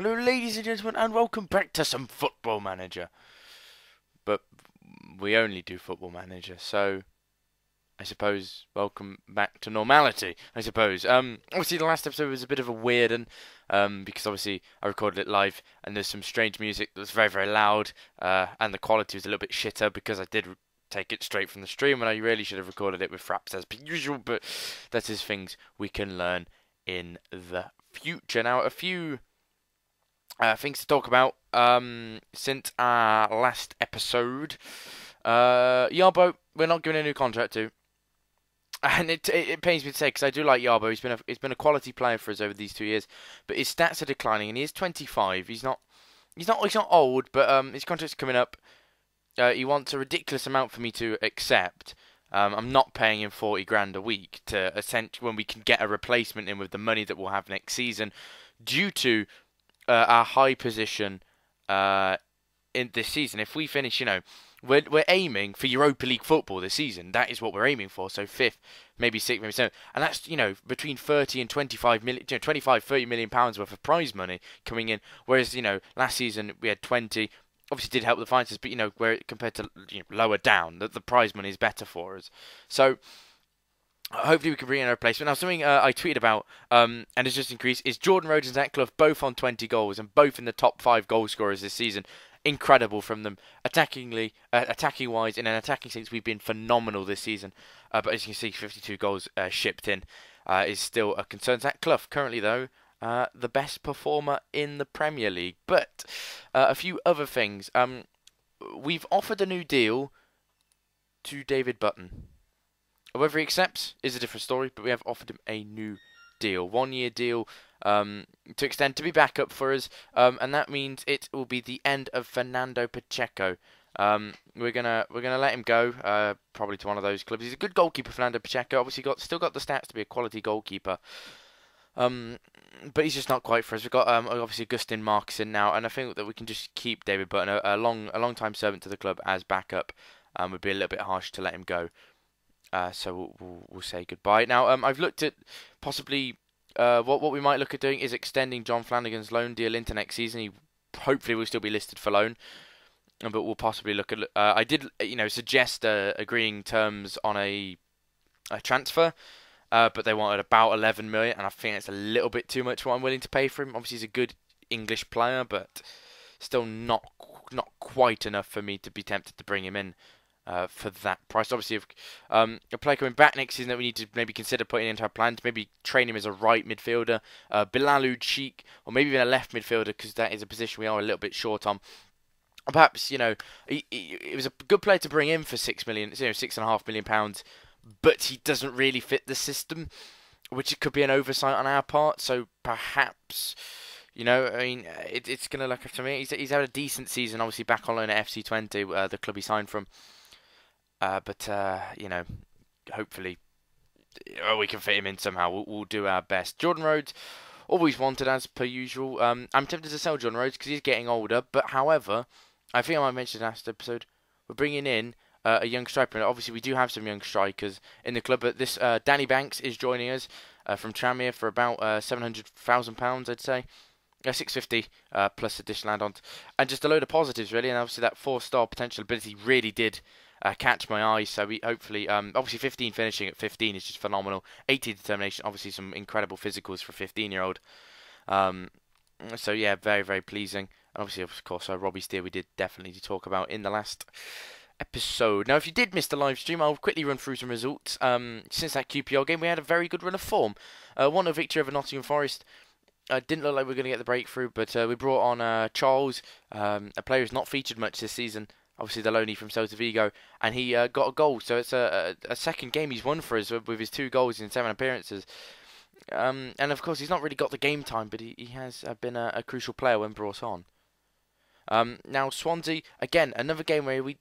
Hello, ladies and gentlemen, and welcome back to some Football Manager. But we only do Football Manager, so I suppose welcome back to normality. I suppose. Obviously, the last episode was a bit of a weird one, because obviously I recorded it live, and there's some strange music that was very, very loud, and the quality was a little bit shitter because I did take it straight from the stream, and I really should have recorded it with fraps as per usual. But that is things we can learn in the future. Now, a few things to talk about since our last episode. Yarbo, we're not giving a new contract to, and it pains me to say because I do like Yarbo. He's been a quality player for us over these 2 years, but his stats are declining, and he is 25. He's not old, but his contract's coming up. He wants a ridiculous amount for me to accept. I'm not paying him 40 grand a week to when we can get a replacement in with the money that we'll have next season, due to our high position in this season. If we finish, we're aiming for Europa League football this season. That is what we're aiming for. So fifth, maybe sixth, maybe seventh, and that's between 30 and 25 million, 25, 30 million pounds worth of prize money coming in. Whereas last season we had 20. Obviously did help the finances, but where compared to lower down, the prize money is better for us. So hopefully we can bring in a replacement. Now, something I tweeted about, and has just increased, is Jordan Rhodes and Zach Clough both on 20 goals and both in the top 5 goal scorers this season. Incredible from them. Attacking-wise, in an attacking sense, we've been phenomenal this season. But as you can see, 52 goals shipped in is still a concern. Zach Clough, currently, though, the best performer in the Premier League. But a few other things. We've offered a new deal to David Button. Whether he accepts is a different story, but we have offered him a new deal, 1-year deal, to extend, to be backup for us, and that means it will be the end of Fernando Pacheco. We're gonna let him go, probably to one of those clubs. He's a good goalkeeper, Fernando Pacheco. Obviously, still got the stats to be a quality goalkeeper. But he's just not quite for us. We've got obviously Augustin Markson now, and I think that we can just keep David Button, a long time servant to the club, as backup. Would be a little bit harsh to let him go. So we'll say goodbye. Now, I've looked at possibly what we might look at doing is extending John Flanagan's loan deal into next season. He hopefully will still be listed for loan, but we'll possibly look at. I did suggest agreeing terms on a transfer, but they wanted about 11 million, and I think it's a little bit too much for what I'm willing to pay for him. Obviously, he's a good English player, but still not quite enough for me to be tempted to bring him in. For that price. Obviously, if a player coming back next season that we need to maybe consider putting into our plans, maybe train him as a right midfielder, Bilalud Sheikh, or maybe even a left midfielder, because that is a position we are a little bit short on. Or perhaps, it was a good player to bring in for £6.5 million, but he doesn't really fit the system, which could be an oversight on our part. So perhaps, it's going to look after me. He's had a decent season, obviously back on loan at FC20, the club he signed from. But hopefully we can fit him in somehow. We'll do our best. Jordan Rhodes, always wanted as per usual. I'm tempted to sell Jordan Rhodes because he's getting older. But however, I think I might mention last episode, we're bringing in a young striker. And obviously, we do have some young strikers in the club. But this Danny Banks is joining us from Tranmere for about £700,000, I'd say. 650 plus additional add-ons. And just a load of positives, really. And obviously, that 4-star potential ability really did catch my eye. So we hopefully, obviously 15 finishing at 15 is just phenomenal. 18 determination, obviously some incredible physicals for a 15-year-old. So yeah, very, very pleasing. And obviously, of course, Robbie Steer we did definitely talk about in the last episode. Now, if you did miss the live stream, I'll quickly run through some results. Since that QPR game, we had a very good run of form. Won a victory over Nottingham Forest. Didn't look like we were going to get the breakthrough, but we brought on Charles, a player who's not featured much this season. Obviously, the loanee from Celta Vigo, and he got a goal. So it's a second game he's won for us with his 2 goals in 7 appearances. And of course, he's not really got the game time, but he has been a crucial player when brought on. Now Swansea, again, another game where we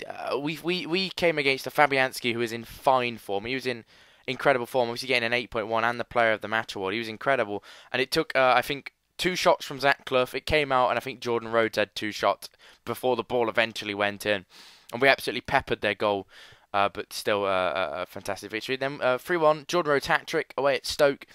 came against a Fabianski who is in fine form. He was in incredible form, obviously getting an 8.1 and the Player of the Match award. He was incredible, and it took I think 2 shots from Zach Clough. It came out, and I think Jordan Rhodes had 2 shots before the ball eventually went in, and we absolutely peppered their goal. But still a fantastic victory. Then 3-1, Jordan Rhodes hat-trick away at Stoke.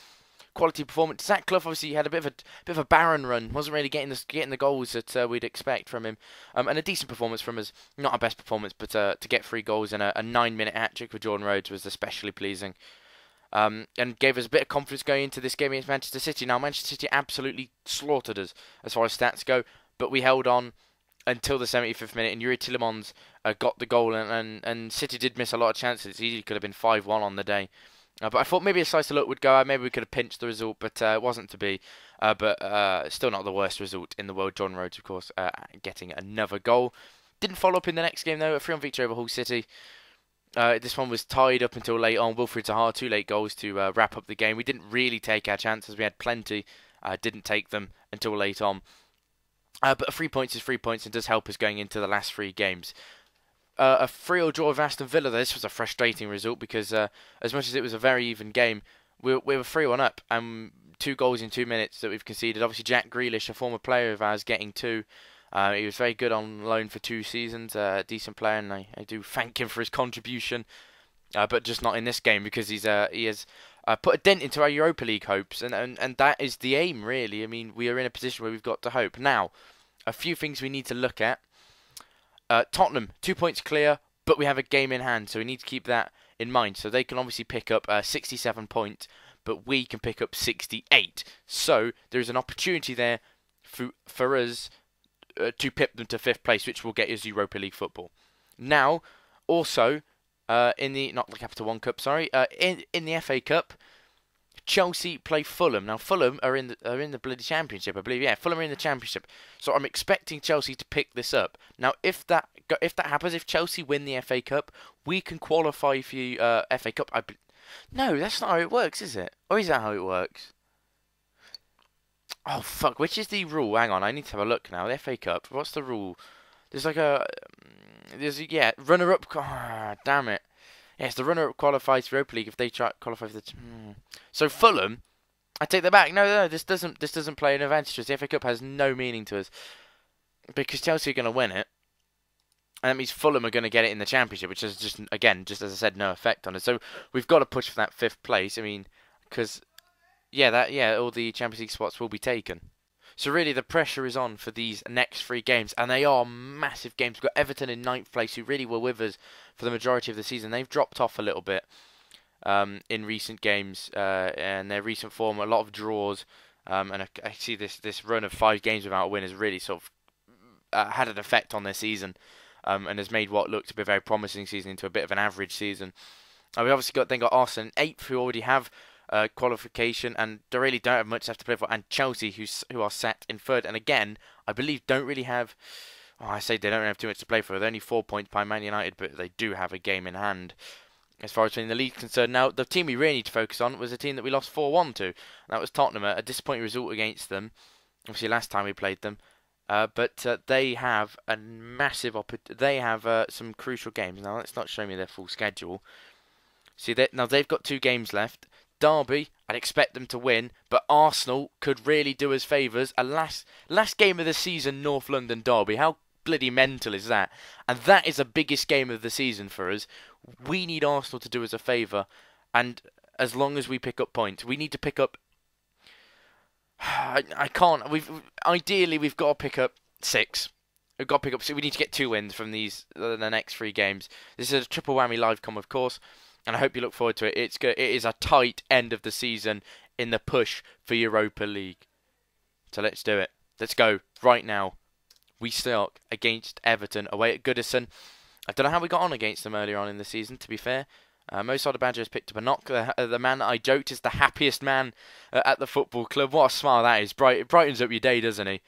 quality performance. Zach Clough obviously had a bit of a barren run. Wasn't really getting the goals that we'd expect from him. And a decent performance from us. Not our best performance, but to get 3 goals and a 9-minute hat trick for Jordan Rhodes was especially pleasing. And gave us a bit of confidence going into this game against Manchester City. Now, Manchester City absolutely slaughtered us as far as stats go, but we held on until the 75th minute, and Yuri Tillemans got the goal, and City did miss a lot of chances. It easily could have been 5-1 on the day. But I thought maybe a slice of luck would go out. Maybe we could have pinched the result, but it wasn't to be. But still not the worst result in the world. John Rhodes, of course, getting another goal. Didn't follow up in the next game, though. A 3-1 victory over Hull City. This one was tied up until late on. Wilfried Zaha, 2 late goals to wrap up the game. We didn't really take our chances. We had plenty. Didn't take them until late on. But 3 points is 3 points and does help us going into the last 3 games. A 3-0 draw with Aston Villa. This was a frustrating result because as much as it was a very even game, we were 3-1 up. And 2 goals in 2 minutes that we've conceded. Obviously, Jack Grealish, a former player of ours, getting 2. He was very good on loan for 2 seasons. Decent player, and I do thank him for his contribution. But just not in this game because he has put a dent into our Europa League hopes. And that is the aim, really. I mean, we are in a position where we've got to hope. Now, a few things we need to look at. Tottenham, 2 points clear, but we have a game in hand, so we need to keep that in mind. So they can obviously pick up 67 points, but we can pick up 68. So there's an opportunity there for us to pip them to 5th place, which will get us Europa League football. Now, also, in the, not the Capital One Cup, sorry, in the FA Cup, Chelsea play Fulham. Now Fulham are in the bloody Championship, I believe. Yeah, Fulham are in the Championship. So I'm expecting Chelsea to pick this up. Now, if that happens, if Chelsea win the FA Cup, we can qualify for FA Cup. No, that's not how it works, is it? Or is that how it works? Oh fuck! Which is the rule? Hang on, I need to have a look now. The FA Cup. What's the rule? There's like runner-up. Oh, damn it. Yes, the runner-up qualifies for Europa League if they try qualify for the. So Fulham, I take that back. No, this doesn't play an advantage to us. The FA Cup has no meaning to us because Chelsea are going to win it, and that means Fulham are going to get it in the Championship, which is just as I said, no effect on us. So we've got to push for that 5th place. I mean, because all the Champions League spots will be taken. So really, the pressure is on for these next 3 games, and they are massive games. We've got Everton in 9th place, who really were with us for the majority of the season. They've dropped off a little bit in recent games, and their recent form, a lot of draws, and I see this run of 5 games without a win has really sort of had an effect on their season, and has made what looked to be a very promising season into a bit of an average season. We obviously got Arsenal in 8th, who already have qualification, and they really don't have much left to play for, and Chelsea, who are sat in 3rd, and again, I believe don't really have, I say they don't have too much to play for. They're only 4 points behind Man United, but they do have a game in hand as far as winning the league is concerned. Now, the team we really need to focus on was a team that we lost 4-1 to, and that was Tottenham, a disappointing result against them, obviously last time we played them, but they have a massive they have some crucial games. Now, let's not show me their full schedule. See, now they've got 2 games left. Derby, I'd expect them to win, but Arsenal could really do us favours. A last game of the season, North London Derby. How bloody mental is that? And that is the biggest game of the season for us. We need Arsenal to do us a favour, and as long as we pick up points, we need to pick up. I can't. Ideally we've got to pick up 6. We've got to pick up 6. We need to get 2 wins from the next 3 games. This is a triple whammy live com, of course. And I hope you look forward to it. It is a tight end of the season in the push for Europa League. So let's do it. Let's go right now. We start against Everton away at Goodison. I don't know how we got on against them earlier on in the season, to be fair. Mo Badger has picked up a knock. The man that I joked is the happiest man at the football club. What a smile that is. It brightens up your day, doesn't he?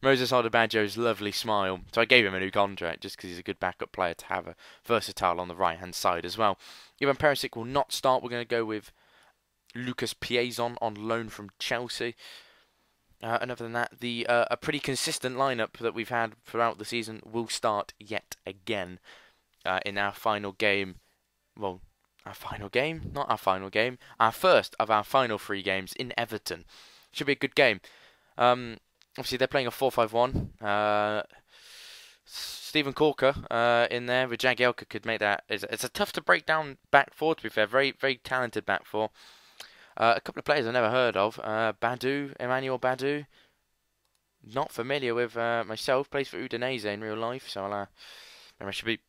Moses Odebajo's lovely smile. So I gave him a new contract just because he's a good backup player to have a versatile on the right-hand side as well. Ivan Perisic will not start. We're going to go with Lucas Piazon on loan from Chelsea. And other than that, a pretty consistent lineup that we've had throughout the season will start yet again in our final game. Well, our final game? Not our final game. Our first of our final 3 games in Everton. Should be a good game. Obviously, they're playing a 4-5-1. Stephen Corker in there with Jagielka could make that. It's a tough to break down back four, to be fair. Very, very talented back four. A couple of players I've never heard of. Emmanuel Badu. Not familiar with myself. Plays for Udinese in real life, so maybe I should be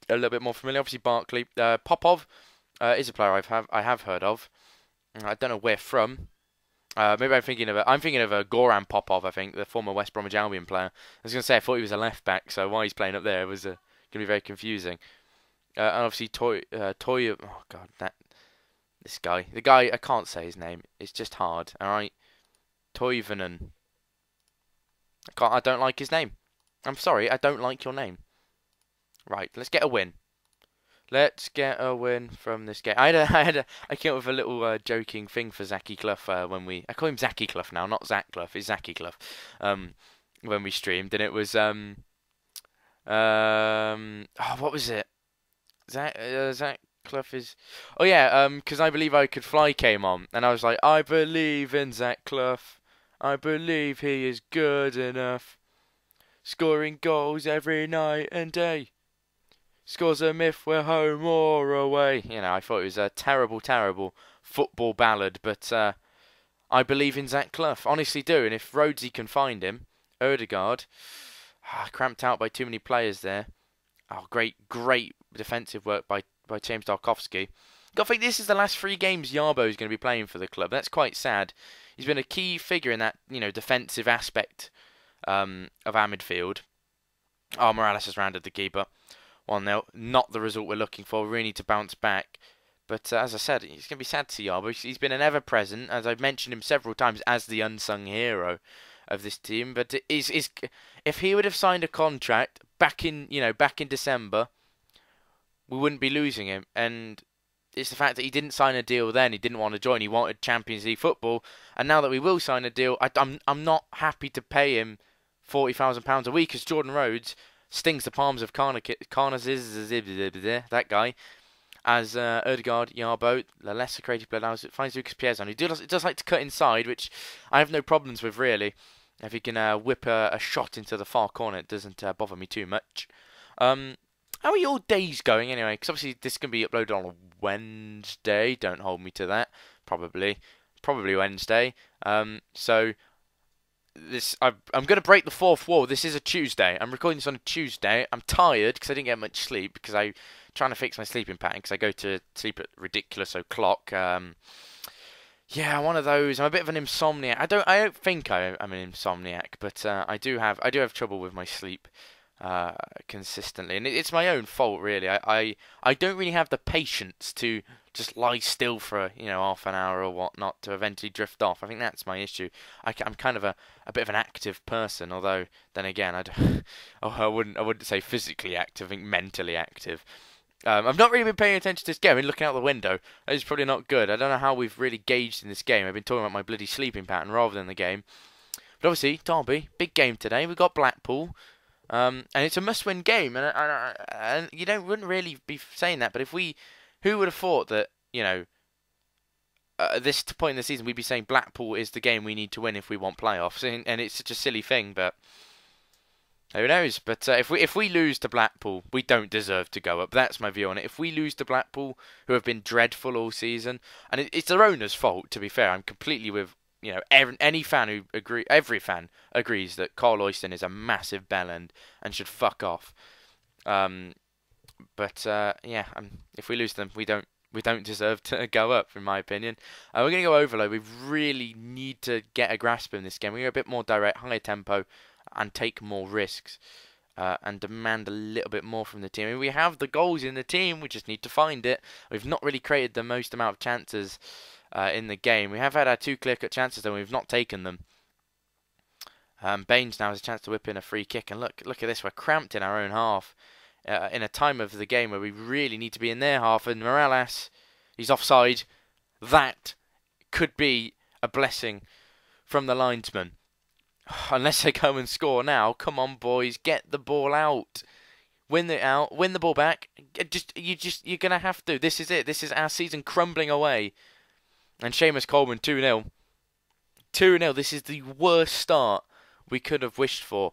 a little bit more familiar. Obviously, Barkley. Popov is a player I have heard of. I don't know where from. Maybe I'm thinking of Goran Popov. I think the former West Bromwich Albion player. I was going to say I thought he was a left back, so why he's playing up there was going to be very confusing. And obviously Toy. Oh God, the guy I can't say his name. It's just hard. All right, Toivonen. I don't like his name. I'm sorry, I don't like your name. Right, let's get a win. Let's get a win from this game. I came up with a little joking thing for Zachy Clough when I call him Zachy Clough now, not Zach Clough. It's Zachy Clough. When we streamed, and it was what was it? Zach Clough is. Oh yeah, because I Believe I Could Fly came on, and I was like, I believe in Zach Clough. I believe he is good enough, scoring goals every night and day. Scores a myth, we're home or away. You know, I thought it was a terrible, terrible football ballad, but I believe in Zach Clough. Honestly do, and if Rhodesy can find him, Ødegaard, cramped out by too many players there. Oh, great defensive work by James Tarkowski. I think this is the last 3 games Yarbo is going to be playing for the club. That's quite sad. He's been a key figure in that, defensive aspect of our midfield. Oh, Morales has rounded the keeper. 1-0. Not the result we're looking for. We really need to bounce back. But as I said, it's going to be sad to see Yarbo. He's been an ever-present, as I've mentioned him several times, as the unsung hero of this team. But if he would have signed a contract back in December, we wouldn't be losing him. And it's the fact that he didn't sign a deal then. He didn't want to join. He wanted Champions League football. And now that we will sign a deal, I'm not happy to pay him £40,000 a week, because Jordan Rhodes stings the palms of that guy, as Ødegaard, Yarbo, the lesser creative player, finds Lucas Piazon, who does like to cut inside, which I have no problems with, really. If he can whip a shot into the far corner, it doesn't bother me too much. How are your days going, anyway? Because obviously this can be uploaded on a Wednesday. Don't hold me to that. Probably Wednesday. So I'm going to break the fourth wall. This is a Tuesday. I'm recording this on a Tuesday. I'm tired because I didn't get much sleep, because I'm trying to fix my sleeping pattern, because I go to sleep at ridiculous o'clock. Yeah, one of those. I'm a bit of an insomniac. I don't think I'm an insomniac, but I do have trouble with my sleep consistently, and it's my own fault, really. I don't really have the patience to just lie still for half an hour or whatnot to eventually drift off. I think that's my issue. I'm kind of a bit of an active person, although then again I wouldn't say physically active. I think mentally active. I've not really been paying attention to this game. I've been looking out the window. It's probably not good. I don't know how we've really gauged in this game. I've been talking about my bloody sleeping pattern rather than the game. But obviously, Derby, big game today. We've got Blackpool. And it's a must-win game, and you wouldn't really be saying that. But who would have thought that at this point in the season we'd be saying Blackpool is the game we need to win if we want playoffs, and it's such a silly thing, but who knows? But if we lose to Blackpool, we don't deserve to go up. That's my view on it. If we lose to Blackpool, who have been dreadful all season, and it's their owner's fault, to be fair. I'm completely with. Every fan agrees that Carl Oyston is a massive bellend and should fuck off. If we lose them, we don't deserve to go up, in my opinion. We're going to go overload. We really need to get a grasp in this game. We're a bit more direct, higher tempo, and take more risks, and demand a little bit more from the team. I mean, we have the goals in the team. We just need to find it. We've not really created the most amount of chances in the game. We have had our 2 clear-cut chances, though, and we've not taken them. Baines now has a chance to whip in a free kick, and look at this. We're cramped in our own half in a time of the game where we really need to be in their half, and Morales, he's offside. That could be a blessing from the linesman. Unless they go and score now. Come on, boys, get the ball out. Win the ball back. You're going to have to. This is it. This is our season crumbling away. And Seamus Coleman, 2-0. 2-0. This is the worst start we could have wished for.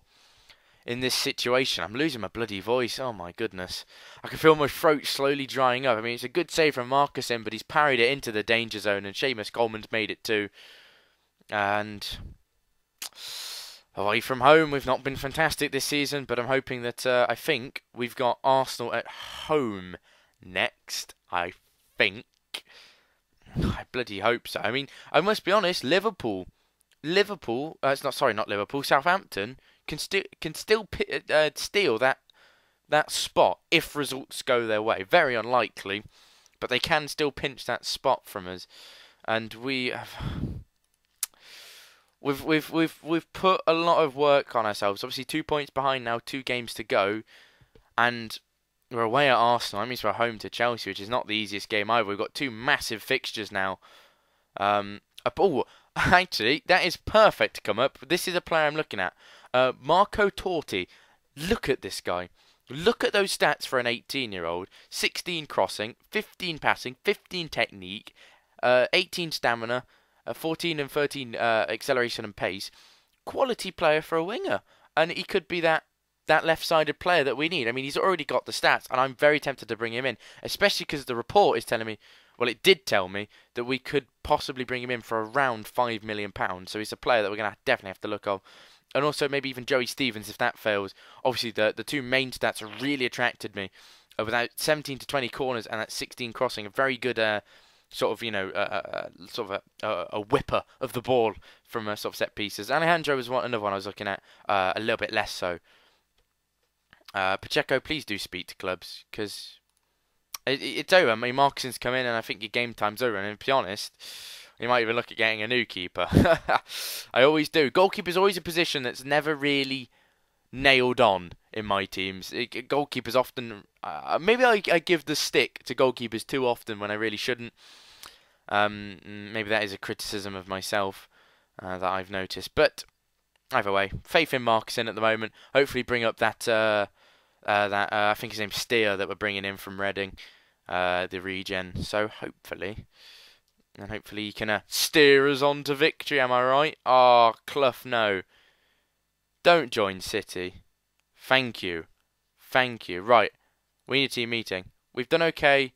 in this situation. I'm losing my bloody voice. Oh my goodness. I can feel my throat slowly drying up. I mean, it's a good save from Marcusson, but he's parried it into the danger zone, and Seamus Coleman's made it too. And away from home, we've not been fantastic this season, but I'm hoping that I think we've got Arsenal at home next. I think. I bloody hope so. I mean, I must be honest. Not Liverpool. Southampton can still steal that spot if results go their way. Very unlikely, but they can still pinch that spot from us. And we've put a lot of work on ourselves. Obviously, 2 points behind now, 2 games to go, and we're away at Arsenal. That means we're home to Chelsea, which is not the easiest game either. We've got 2 massive fixtures now. Actually, that is perfect to come up. This is a player I'm looking at. Marco Torti. Look at this guy. Look at those stats for an 18-year-old. 16 crossing, 15 passing, 15 technique, 18 stamina, 14 and 13 acceleration and pace. Quality player for a winger. And he could be that left-sided player that we need. I mean, he's already got the stats, and I'm very tempted to bring him in, especially because the report is telling me, well, it did tell me that we could possibly bring him in for around £5 million. So he's a player that we're going to definitely have to look at. And also maybe even Joey Stevens if that fails. Obviously, the 2 main stats have really attracted me. With that 17 to 20 corners and that 16 crossing, a very good a whipper of the ball from sort of set pieces. Alejandro was another one I was looking at, a little bit less so. Pacheco, please do speak to clubs, because it's over. I mean, Markuson's come in, and I think your game time's over. And to be honest, you might even look at getting a new keeper. I always do. Goalkeeper's always a position that's never really nailed on in my teams. Goalkeepers often... maybe I give the stick to goalkeepers too often when I really shouldn't. Maybe that is a criticism of myself that I've noticed. But either way, faith in Marcusson at the moment. Hopefully bring up that I think his name's Steer that we're bringing in from Reading, the regen. So hopefully he can steer us on to victory. Am I right? Oh, Clough, no. Don't join City. Thank you. Right, we need a team meeting. We've done okay.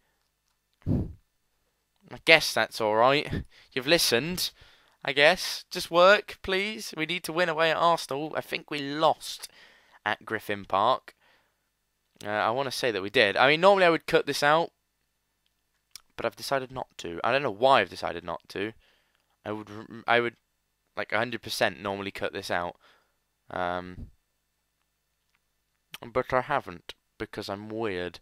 I guess that's all right. You've listened. I guess. Just work, please. We need to win away at Arsenal. I think we lost at Griffin Park. I want to say that we did. I mean, normally I would cut this out, but I've decided not to. I don't know why I've decided not to. I would like 100% normally cut this out. But I haven't, because I'm weird.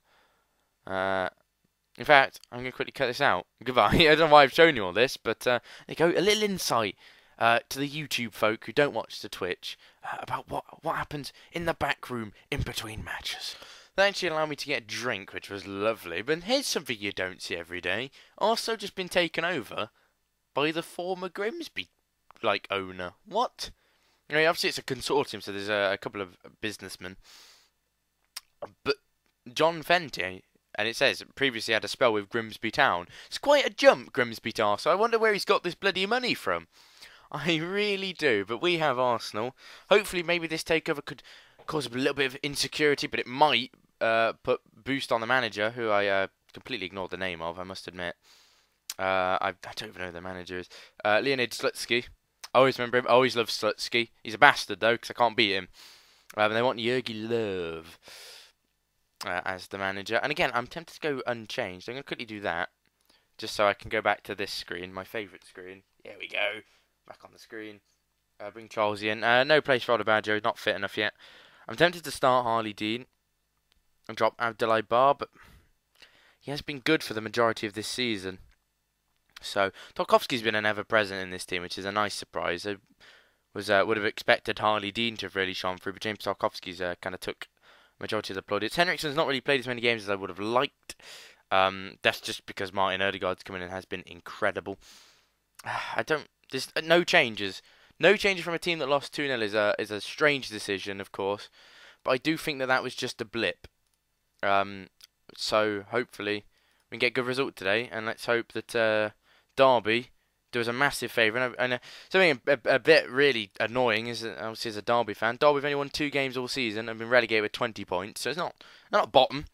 In fact, I'm going to quickly cut this out. Goodbye. I don't know why I've shown you all this, but there you go. A little insight to the YouTube folk who don't watch the Twitch about what happens in the back room in between matches. That actually allowed me to get a drink, which was lovely. But here's something you don't see every day. Also just been taken over by the former Grimsby owner. What? I mean, obviously it's a consortium, so there's a couple of businessmen. But John Fenty, and it says previously had a spell with Grimsby Town. It's quite a jump, Grimsby Town, so I wonder where he's got this bloody money from. I really do, but we have Arsenal. Hopefully maybe this takeover could cause a little bit of insecurity, but it might put boost on the manager, who I completely ignored the name of, I must admit. I don't even know who the manager is. Leonid Slutsky. I always remember him. I always loved Slutsky. He's a bastard, though, because I can't beat him. And they want Jurgi Löw as the manager. And again, I'm tempted to go unchanged. I'm going to quickly do that, just so I can go back to this screen, my favourite screen. Here we go. Back on the screen. Bring Charles in. No place for Odebajo. Not fit enough yet. I'm tempted to start Harley Dean and drop Abdoulaye Bar, but he has been good for the majority of this season. So Tarkowski's been an ever-present in this team, which is a nice surprise. I would have expected Harley Dean to have really shone through, but James Tarkowski's kind of took majority of the plaudits. Henriksen's not really played as many games as I would have liked. That's just because Martin Odegaard's come in and has been incredible. There's no changes. No changes from a team that lost 2-0 is a strange decision, of course. But I do think that was just a blip. So hopefully we can get a good result today. And let's hope that Derby do us a massive favour. And something a bit really annoying is that, obviously, as a Derby fan, Derby have only won 2 games all season and been relegated with 20 points, so it's not bottom,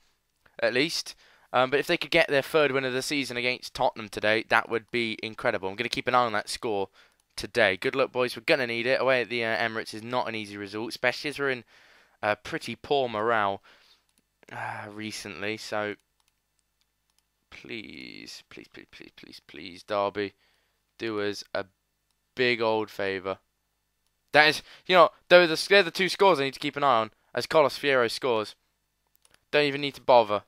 at least. But if they could get their 3rd win of the season against Tottenham today, that would be incredible. I'm going to keep an eye on that score today. Good luck, boys. We're going to need it. Away at the Emirates is not an easy result, especially as we're in pretty poor morale recently. So please, Derby, do us a big old favour. That is, they're the 2 scores I need to keep an eye on as Carlos Fierro scores. Don't even need to bother.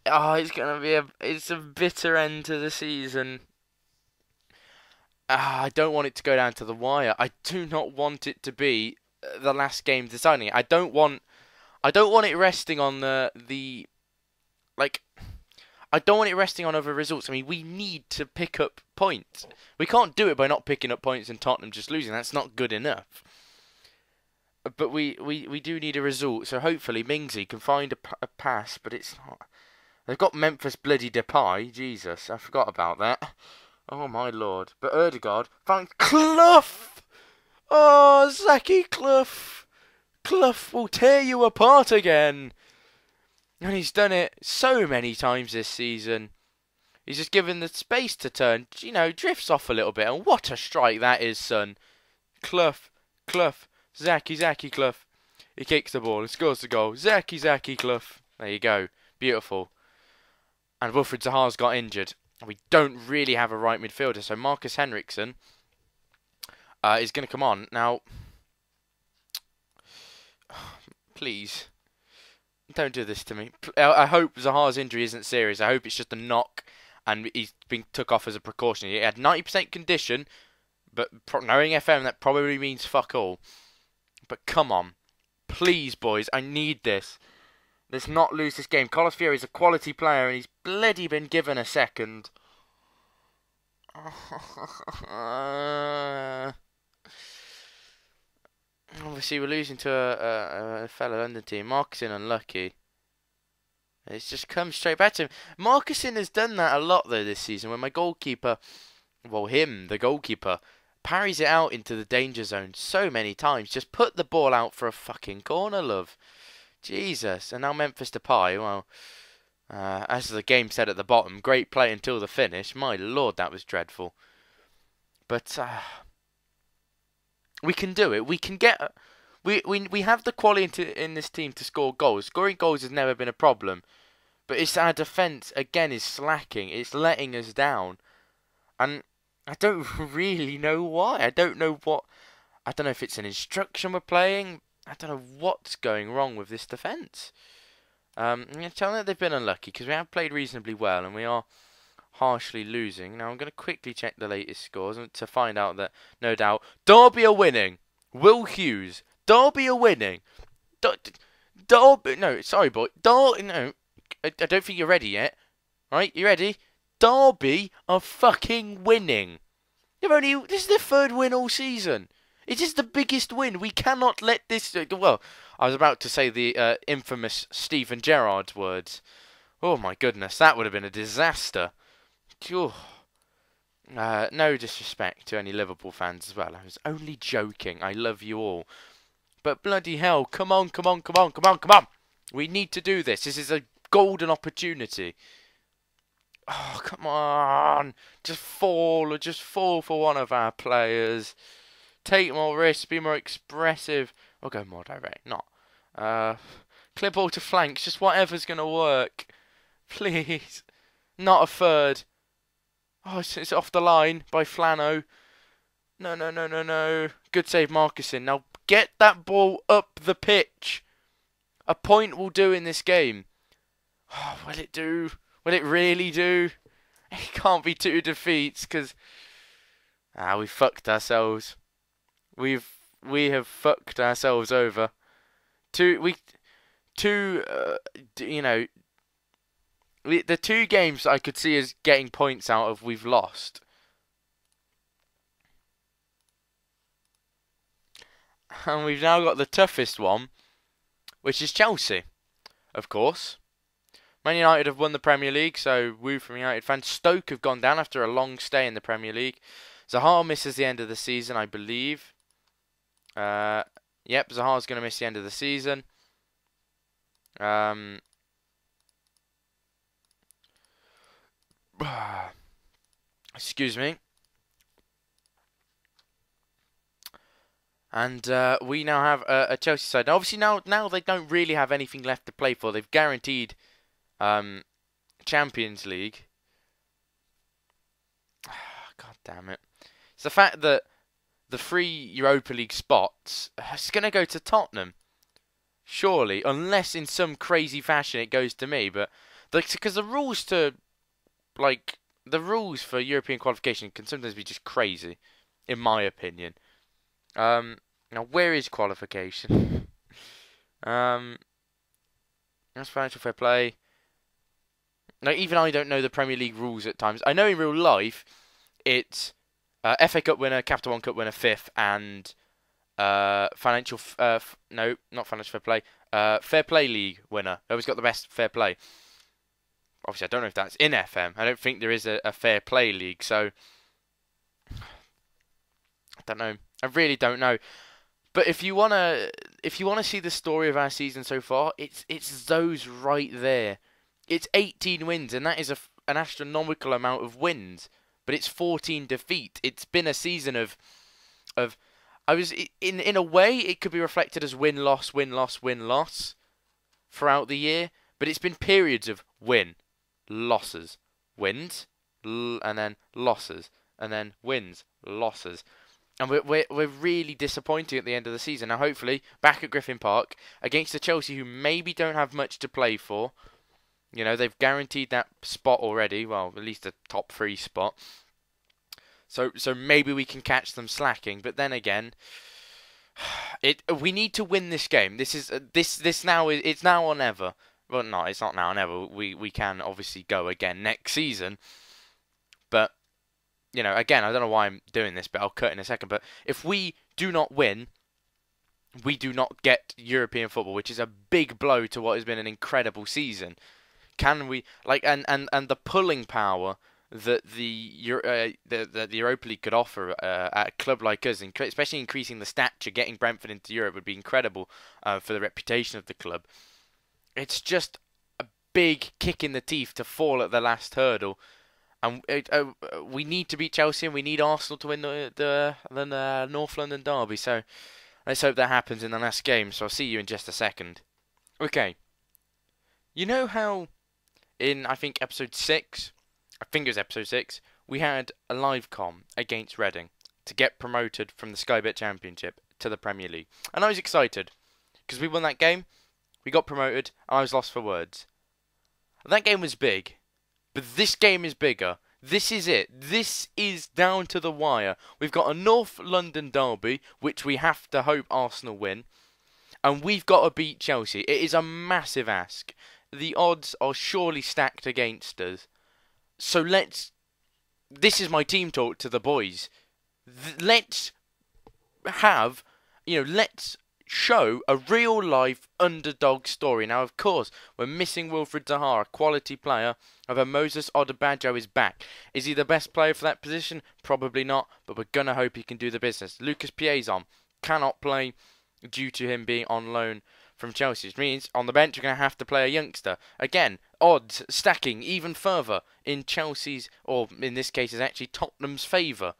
Oh, it's a bitter end to the season. I don't want it to go down to the wire. I do not want it to be the last game deciding it. I don't want it resting on I don't want it resting on other results. I mean, we need to pick up points. We can't do it by not picking up points and Tottenham just losing. That's not good enough. But we do need a result. So hopefully Mingsley can find a pass, but it's not. They've got Memphis bloody Depay. Jesus, I forgot about that. Oh my lord. But Ødegaard found Clough. Oh, Zaki Clough. Clough will tear you apart again. And he's done it so many times this season. He's just given the space to turn. Drifts off a little bit. And what a strike that is, son. Clough. Zaki Clough. He kicks the ball and scores the goal. Zaki Clough. There you go. Beautiful. And Wilfried Zaha's got injured. We don't really have a right midfielder, so Marcus Henriksen is going to come on. Now, please, don't do this to me. I hope Zaha's injury isn't serious. I hope it's just a knock and he's been took off as a precaution. He had 90% condition, but knowing FM, that probably means fuck all. But come on. Please, boys, I need this. Let's not lose this game. Carlos Fierro is a quality player and he's bloody been given a second. Obviously, we're losing to a fellow London team. Marcusson unlucky. It's just come straight back to him. Marcusson has done that a lot, though, this season. When my goalkeeper, the goalkeeper, parries it out into the danger zone so many times. Just put the ball out for a fucking corner, love. Jesus. And now Memphis Depay, well, as the game said at the bottom, great play until the finish. My lord, that was dreadful. But we can do it. We can get. We have the quality in this team to score goals. Scoring goals has never been a problem, but it's our defence again is slacking. It's letting us down, and I don't really know why. I don't know if it's an instruction we're playing. I don't know what's going wrong with this defence. I'm going to tell them that they've been unlucky because we have played reasonably well and we are harshly losing. Now I'm going to quickly check the latest scores to find out that, no doubt, Derby are winning. Will Hughes, Derby are winning. Derby, no, sorry boy. No, I don't think you're ready yet. Right, you ready? Derby are fucking winning. This is their 3rd win all season. It is the biggest win. We cannot let this. Well, I was about to say the infamous Steven Gerrard's words. Oh my goodness, that would have been a disaster. No disrespect to any Liverpool fans as well. I was only joking. I love you all. But bloody hell, come on. We need to do this. This is a golden opportunity. Oh, come on. Just fall for one of our players. Take more risks, be more expressive. Or go more direct. Not. Clip all to flanks. Just whatever's going to work. Please. Not a 3rd. Oh, it's off the line by Flano. No. Good save, Marcusson. Now get that ball up the pitch. A point will do in this game. Oh, will it do? Will it really do? It can't be 2 defeats because we fucked ourselves. We have fucked ourselves over. The 2 games I could see us getting points out of, we've lost. And we've now got the toughest one, which is Chelsea, of course. Man United have won the Premier League, so woo from United fans. Stoke have gone down after a long stay in the Premier League. Zaha misses the end of the season, I believe. Yep, Zaha's going to miss the end of the season. Excuse me. And we now have a Chelsea side. Now, obviously, now they don't really have anything left to play for. They've guaranteed Champions League. God damn it. It's the fact that the 3 Europa League spots is going to go to Tottenham. Surely, unless in some crazy fashion it goes to me. But because the rules to, like, the rules for European qualification can sometimes be just crazy, in my opinion. Now, where is qualification? That's financial fair play. Now, even I don't know the Premier League rules at times. I know in real life, it's FA Cup winner, Capital One Cup winner, 5th, and financial. No, not financial fair play. Fair play league winner. Whoever's got the best fair play. Obviously, I don't know if that's in FM. I don't think there is a fair play league, so I don't know. I really don't know. But if you wanna see the story of our season so far, it's those right there. It's 18 wins, and that is an astronomical amount of wins. But it's 14 defeat. It's been a season of in a way it could be reflected as win loss throughout the year. But it's been periods of win, losses, wins, and then losses, and then wins, losses. And we're really disappointing at the end of the season. Now, hopefully, back at Griffin Park against the Chelsea, who maybe don't have much to play for. You know, they've guaranteed that spot already. Well, at least a top 3 spot. So maybe we can catch them slacking. But then again, we need to win this game. It's now or never. Well, no, it's not now or never. We can obviously go again next season. But you know, again, I don't know why I'm doing this, but I'll cut in a second. But if we do not win, we do not get European football, which is a big blow to what has been an incredible season. Can we, like, and the pulling power that the Europa League could offer at a club like us, especially increasing the stature, getting Brentford into Europe would be incredible for the reputation of the club. It's just a big kick in the teeth to fall at the last hurdle. And we need to beat Chelsea, and we need Arsenal to win the North London derby. So let's hope that happens in the last game. So I'll see you in just a second. Okay. You know how in, I think, episode 6, we had a live comm against Reading to get promoted from the Sky Bet Championship to the Premier League. And I was excited because we won that game, we got promoted, and I was lost for words. And that game was big. But this game is bigger. This is it. This is down to the wire. We've got a North London derby, which we have to hope Arsenal win. And we've got to beat Chelsea. It is a massive ask. The odds are surely stacked against us. So this is my team talk to the boys. Let's show a real life underdog story. Now, of course, we're missing Wilfried Zaha, a quality player. However, Moses Odebajo is back. Is he the best player for that position? Probably not, but we're going to hope he can do the business. Lucas Piazon cannot play due to him being on loan from Chelsea. Which means on the bench, you're going to have to play a youngster. Again, odds stacking even further in Chelsea's, or in this case, is actually Tottenham's favour.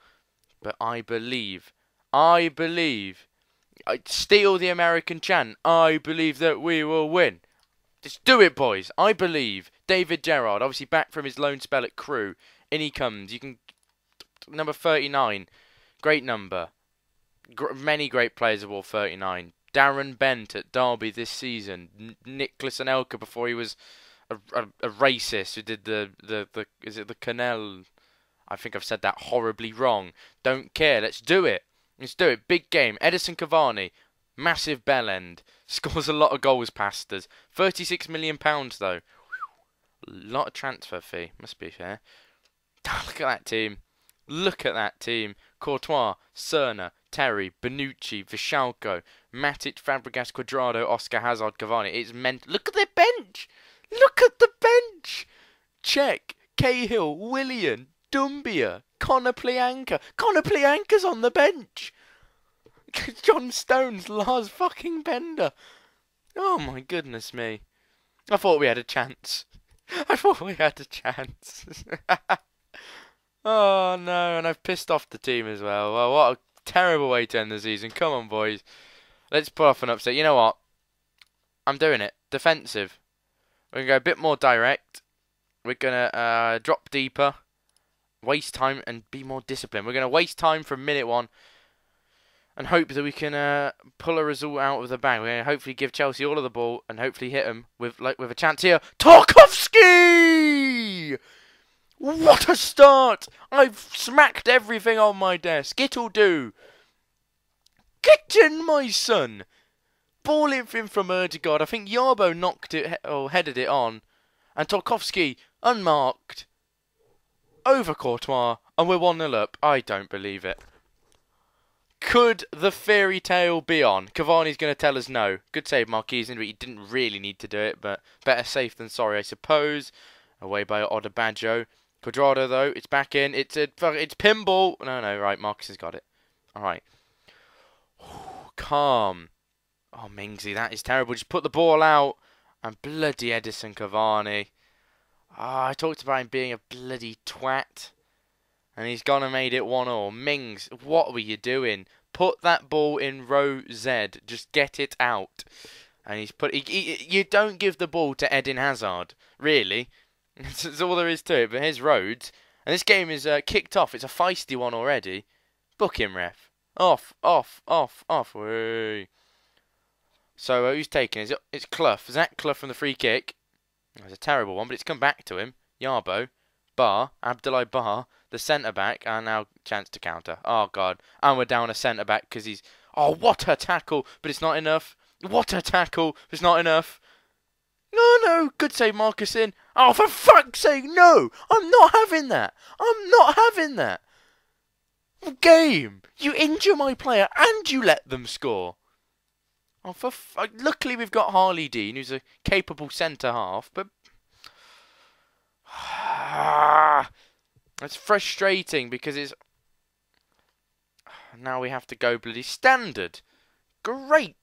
But I believe, I steal the American chant. I believe that we will win. Just do it, boys. I believe. David Gerrard, obviously back from his loan spell at Crewe. In he comes. You can number 39, great number. Many great players have wore 39. Darren Bent at Derby this season. Nicholas Anelka before he was a racist who did the Canal. I think I've said that horribly wrong. Don't care. Let's do it. Let's do it. Big game. Edison Cavani, massive bell end. Scores a lot of goals past us. £36 million though. A lot of transfer fee. Must be fair. Look at that team. Look at that team. Courtois, Cerna, Terry, Bonucci, Vishalko, Matic, Fabregas, Cuadrado, Oscar Hazard, Cavani. It's meant. Look at their bench. Look at the Check. Cahill, Willian, Dumbia, Connor Plianka. Connor Plianka's on the bench. John Stones, Lars fucking Bender. Oh my goodness me. I thought we had a chance. I thought we had a chance. Oh no, and I've pissed off the team as well. Well, what a terrible way to end the season. Come on, boys. Let's pull off an upset. You know what? I'm doing it. Defensive. We're going to go a bit more direct. We're going to drop deeper. Waste time and be more disciplined. We're going to waste time from minute 1. And hope that we can pull a result out of the bag. We're going to hopefully give Chelsea all of the ball and hopefully hit them with a chance here. Tarkowski! What a start! I've smacked everything on my desk. It'll do. Get in, my son. Ball in from Erdegaard. I think Yarbo knocked it or headed it on. And Tarkowski, unmarked, over Courtois. And we're 1-0 up. I don't believe it. Could the fairy tale be on? Cavani's going to tell us no. Good save, Marquise, but he didn't really need to do it, but better safe than sorry, I suppose. Away by Odebajo. Quadrado, though, it's back in. It's pinball. No, right, Marcus has got it. All right. Calm. Oh, Mingsley, that is terrible. Just put the ball out. And bloody Edison Cavani. I talked about him being a bloody twat. And he's gone and made it 1-1. Mings, what were you doing? Put that ball in row Z. Just get it out. And he's put. You don't give the ball to Eden Hazard, really. That's all there is to it. But here's Rhodes, and this game is kicked off. It's a feisty one already. Book him, ref. Off. Whee. So who's taking it? It's Clough. Zach Clough from the free kick. It was a terrible one, but it's come back to him. Yarbo, Abdoulaye Bar. The centre-back, and now chance to counter. Oh, God. And we're down a centre-back because he's... Oh, what a tackle, but it's not enough. What a tackle, but it's not enough. No. Good save, Marcus in. Oh, for fuck's sake, no. I'm not having that. Game. You injure my player and you let them score. Oh, luckily we've got Harley Dean, who's a capable centre-half, but... It's frustrating because it's... Now we have to go bloody standard. Great.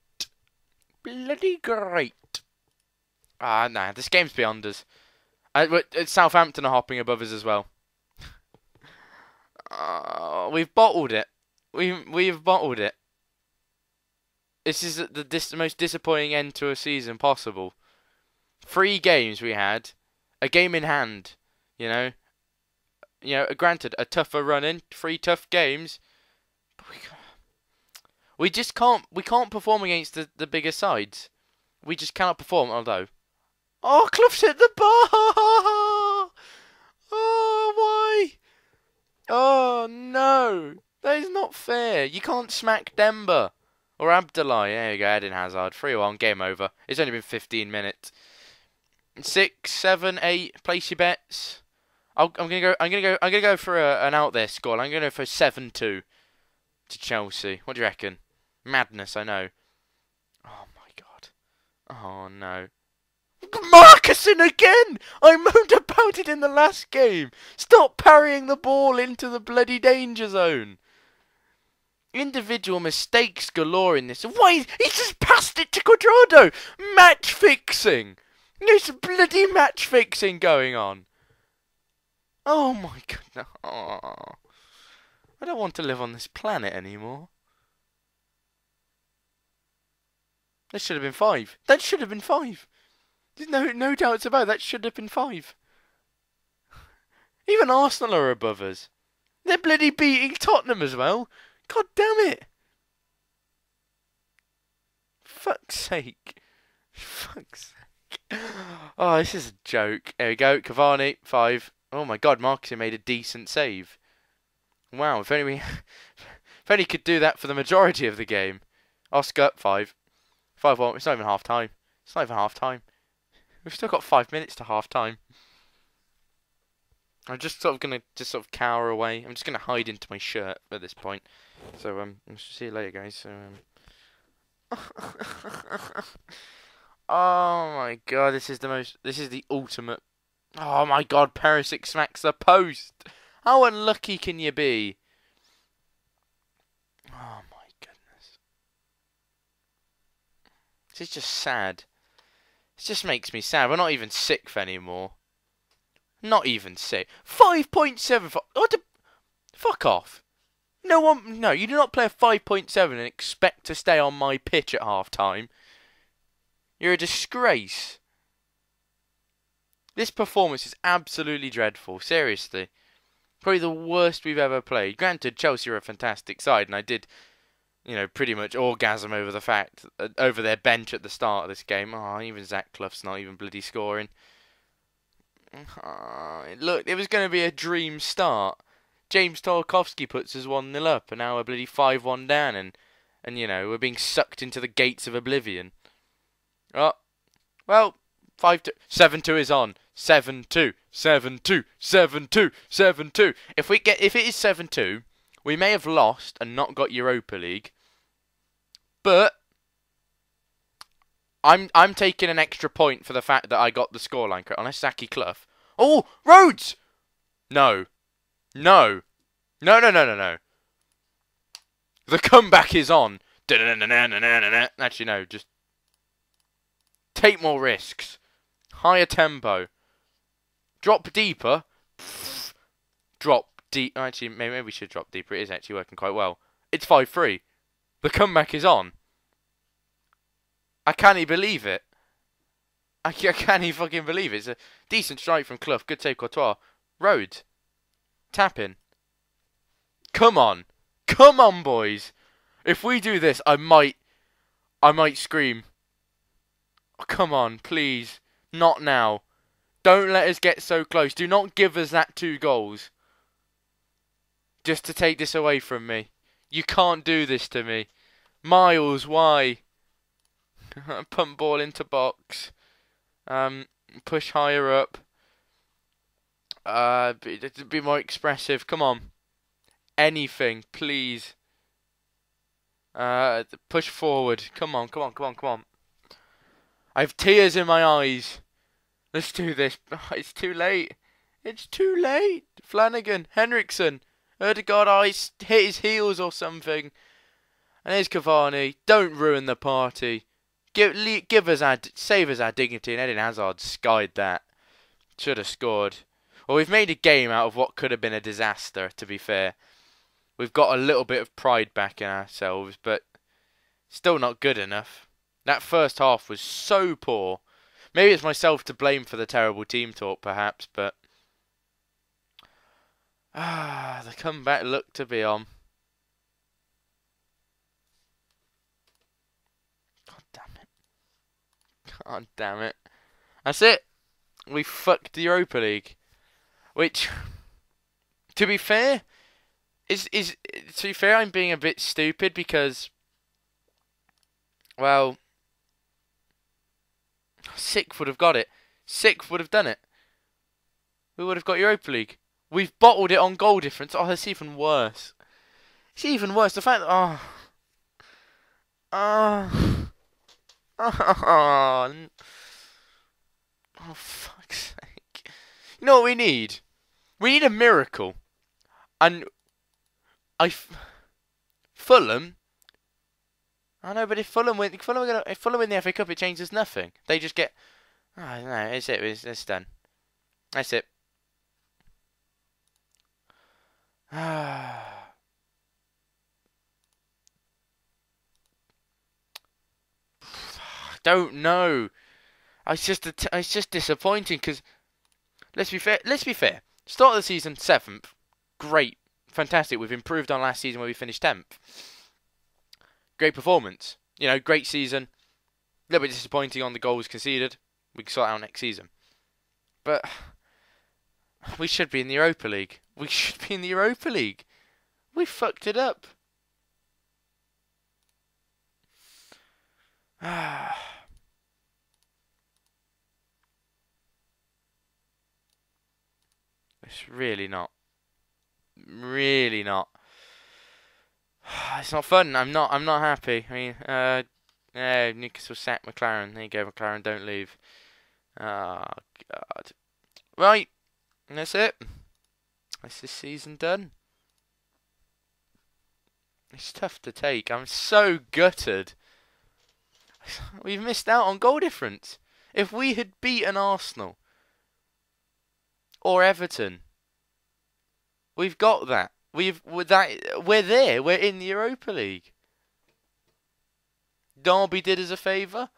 Bloody great. Nah, this game's beyond us. Southampton are hopping above us as well. We've bottled it. We've bottled it. This is the most disappointing end to a season possible. 3 games we had. A game in hand, you know. Granted, a tougher run-in, 3 tough games, but we just can't. We can't perform against the bigger sides. We just cannot perform. Although, Clough's hit the bar. Oh, why? Oh no, that is not fair. You can't smack Demba or Abdoulaye. There you go, Eden Hazard, 3-1, game over. It's only been 15 minutes. 6, 7, 8. Place your bets. I'm gonna go for an out there score. I'm gonna go for 7-2 to Chelsea. What do you reckon? Madness, I know. Oh my God. Oh no. Marcusson again! I moaned about it in the last game. Stop parrying the ball into the bloody danger zone. Individual mistakes galore in this. Why? He just passed it to Quadrado. Match fixing. There's bloody match fixing going on. Oh my God. Oh. I don't want to live on this planet anymore. That should have been 5. That should have been 5. There's no doubts about it. That should have been 5. Even Arsenal are above us. They're bloody beating Tottenham as well. God damn it. Fuck's sake. Fuck's sake. Oh, this is a joke. There we go. Cavani, 5. Oh my God, Marcus made a decent save. Wow, if only could do that for the majority of the game. Oscar, 5. 5-1. It's not even half time. We've still got 5 minutes to half time. I'm just sort of cower away. I'm just gonna hide into my shirt at this point. So I'll see you later, guys. So oh my God, this is the ultimate Oh my God, Perisic smacks the post. How unlucky can you be? Oh my goodness. This is just sad. It just makes me sad. We're not even sixth anymore. Not even sixth. 5.75. Fuck off. No, you do not play a 5.7 and expect to stay on my pitch at half time. You're a disgrace. This performance is absolutely dreadful. Seriously. Probably the worst we've ever played. Granted, Chelsea are a fantastic side, and I did, pretty much orgasm over the fact, over their bench at the start of this game. Oh, even Zach Clough's not even bloody scoring. Oh, look, it was going to be a dream start. James Tarkowski puts us 1-0 up, and now we're bloody 5-1 down, and we're being sucked into the gates of oblivion. Oh, well, 5-2, 7-2 is on. 7-2, 7-2, 7-2, 7-2. If it is 7-2, we may have lost and not got Europa League, but I'm taking an extra point for the fact that I got the scoreline correct. Unless Zaki Clough. Oh, Rhodes! No. No. No, no, no, no, no. The comeback is on. Actually, no, just take more risks. Higher tempo. Drop deeper. Drop deep. Actually, maybe we should drop deeper. It is actually working quite well. It's 5-3. The comeback is on. I can't even believe it. I can't even fucking believe it. It's a decent strike from Clough. Good save, Courtois. Rhodes. Tapping. Come on. Come on, boys. If we do this, I might scream. Oh, come on, please. Not now. Don't let us get so close. Do not give us that 2 goals. Just to take this away from me. You can't do this to me. Miles, why? Pump ball into box. Push higher up. Be more expressive. Come on. Anything, please. Push forward. Come on, come on, come on, come on. I have tears in my eyes. Let's do this. It's too late. It's too late. Flanagan, Henriksen, Ødegaard hit his heels or something. And here's Cavani. Don't ruin the party. Save us our dignity. And Eden Hazard skied that. Should have scored. Well, we've made a game out of what could have been a disaster, to be fair. We've got a little bit of pride back in ourselves, but still not good enough. That first half was so poor. Maybe it's myself to blame for the terrible team talk, perhaps, but the comeback looked to be on. God damn it. God damn it. That's it. We fucked the Europa League. Which, to be fair, I'm being a bit stupid because, well, Sixth would have got it. Sixth would have done it. We would have got Europa League. We've bottled it on goal difference. Oh, that's even worse. It's even worse. The fact that, oh, fuck's sake. You know what we need? We need a miracle. And Fulham. I know, but if Fulham win the FA Cup, it changes nothing. They just get. Oh, no, it's it. It's done. That's it. I don't know. It's just disappointing because let's be fair. Start of the season 7th, great, fantastic. We've improved on last season where we finished 10th. Great performance. Great season. A little bit disappointing on the goals conceded. We can sort out next season. But we should be in the Europa League. We should be in the Europa League. We fucked it up. It's really not. Really not. It's not fun. I'm not happy. I mean, Newcastle sacked McLaren. There you go, McLaren, don't leave. Oh, God. Right, and that's it. That's this season done. It's tough to take. I'm so gutted. We've missed out on goal difference. If we had beaten Arsenal or Everton, we've got that. We're there. We're in the Europa League. Derby did us a favour.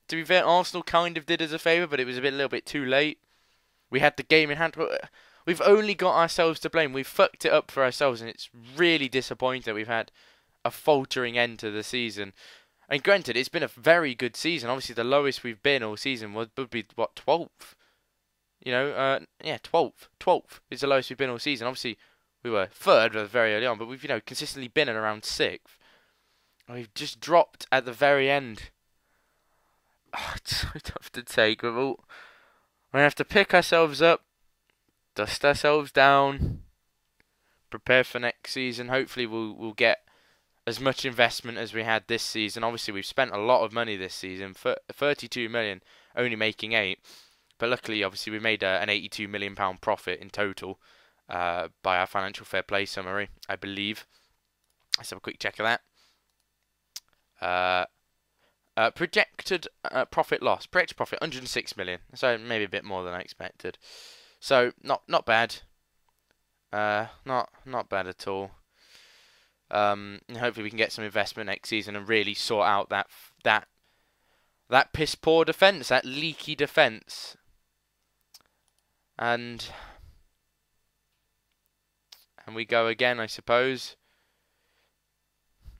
To be fair, Arsenal kind of did us a favour, but it was a little bit too late. We had the game in hand. We've only got ourselves to blame. We've fucked it up for ourselves, and it's really disappointing that we've had a faltering end to the season. And granted, it's been a very good season. Obviously, the lowest we've been all season would be, what, 12th? 12th. 12th is the lowest we've been all season. Obviously, we were 3rd very early on, but we've, consistently been at around 6th. And we've just dropped at the very end. Oh, it's so tough to take. We're going to have to pick ourselves up, dust ourselves down, prepare for next season. Hopefully, we'll get as much investment as we had this season. Obviously, we've spent a lot of money this season, 32 million, only making 8. But luckily, obviously, we made an 82 million pound profit in total by our financial fair play summary, I believe. Let's have a quick check of that. Projected profit 106 million. So maybe a bit more than I expected. So not bad. Not bad at all. And hopefully we can get some investment next season and really sort out that piss poor defence, that leaky defence. And we go again, I suppose.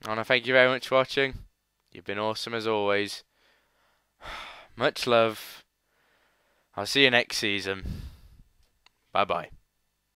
I want to thank you very much for watching. You've been awesome as always. Much love. I'll see you next season. Bye bye.